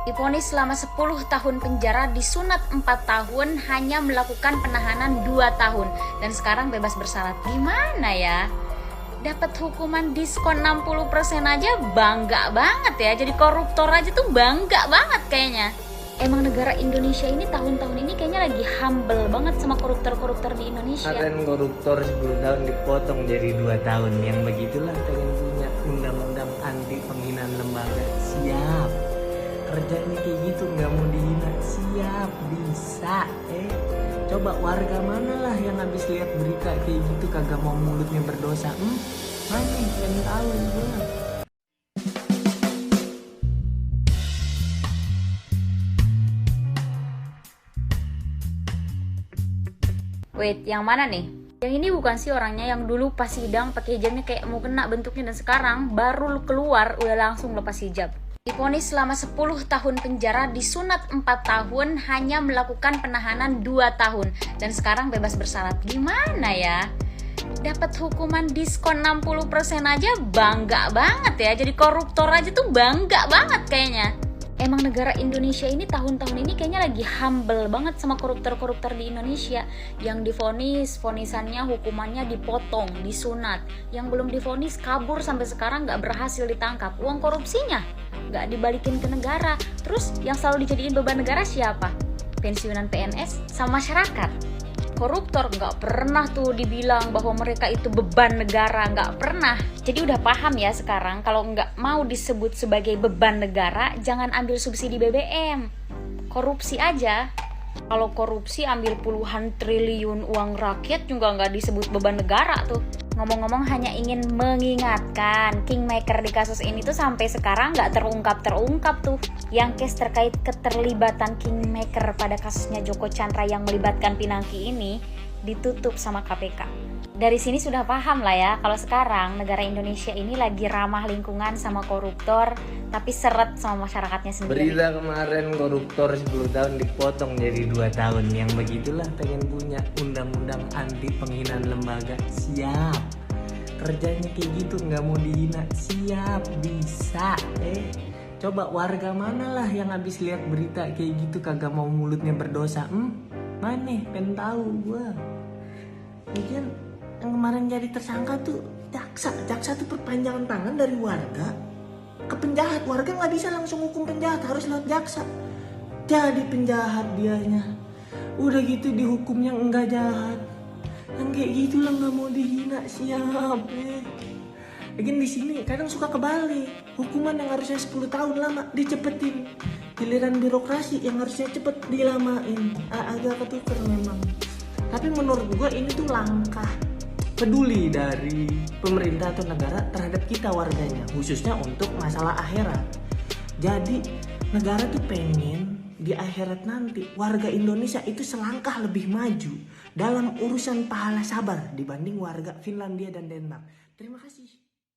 Divonis selama 10 tahun penjara, disunat 4 tahun, hanya melakukan penahanan 2 tahun. Dan sekarang bebas bersarat. Gimana ya? Dapat hukuman diskon 60% aja bangga banget ya. Jadi koruptor aja tuh bangga banget kayaknya. Emang negara Indonesia ini tahun-tahun ini kayaknya lagi humble banget sama koruptor-koruptor di Indonesia. Kemarin koruptor 10 tahun dipotong jadi 2 tahun. Yang begitulah pengen punya undang-undang anti penghinaan lembaga. Siap. Kerjanya kayak gitu, nggak mau dihina. Siap, bisa. Coba warga mana lah yang habis lihat berita kayak gitu kagak mau mulutnya berdosa? Mana yang tahu gue. Wait, yang mana nih? Yang ini bukan sih orangnya yang dulu pas sidang pakai hijabnya kayak mau kena bentuknya, dan sekarang baru keluar udah langsung lepas hijab. Divonis selama 10 tahun penjara, disunat 4 tahun, hanya melakukan penahanan 2 tahun. Dan sekarang bebas bersarat. Gimana ya? Dapat hukuman diskon 60% aja bangga banget ya. Jadi koruptor aja tuh bangga banget kayaknya. Emang negara Indonesia ini tahun-tahun ini kayaknya lagi humble banget sama koruptor-koruptor di Indonesia. Yang divonis, vonisannya hukumannya dipotong, disunat. Yang belum divonis kabur sampai sekarang gak berhasil ditangkap. Uang korupsinya gak dibalikin ke negara. Terus yang selalu dijadiin beban negara siapa? Pensiunan PNS sama masyarakat. Koruptor nggak pernah tuh dibilang bahwa mereka itu beban negara, nggak pernah. Jadi udah paham ya sekarang, kalau nggak mau disebut sebagai beban negara, jangan ambil subsidi BBM. Korupsi aja. Kalau korupsi ambil puluhan triliun uang rakyat juga nggak disebut beban negara tuh. Ngomong-ngomong, hanya ingin mengingatkan, kingmaker di kasus ini tuh sampai sekarang nggak terungkap tuh. Yang case terkait keterlibatan kingmaker pada kasusnya Joko Chandra yang melibatkan Pinangki ini ditutup sama KPK. Dari sini sudah paham lah ya, kalau sekarang negara Indonesia ini lagi ramah lingkungan sama koruptor, tapi seret sama masyarakatnya sendiri. Berita kemarin koruptor 10 tahun dipotong jadi 2 tahun. Yang begitulah pengen punya undang-undang anti penghinaan lembaga. Siap. Kerjanya kayak gitu, nggak mau dihina. Siap, bisa. Coba warga mana lah yang habis lihat berita kayak gitu kagak mau mulutnya berdosa? Mana pengen tahu gua. Mungkin yang kemarin jadi tersangka tuh jaksa tuh perpanjangan tangan dari warga ke penjahat. Warga nggak bisa langsung hukum penjahat, harus lewat jaksa. Jadi penjahat dianya, udah gitu dihukum yang enggak jahat. Yang kayak gitulah nggak mau dihina. Siap. Lagian di sini kadang suka kebalik, hukuman yang harusnya 10 tahun lama dicepetin, giliran birokrasi yang harusnya cepet dilamain. Agak ketuker memang. Tapi menurut gue ini tuh langkah peduli dari pemerintah atau negara terhadap kita warganya, khususnya untuk masalah akhirat. Jadi negara tuh pengen di akhirat nanti warga Indonesia itu selangkah lebih maju dalam urusan pahala sabar dibanding warga Finlandia dan Denmark. Terima kasih.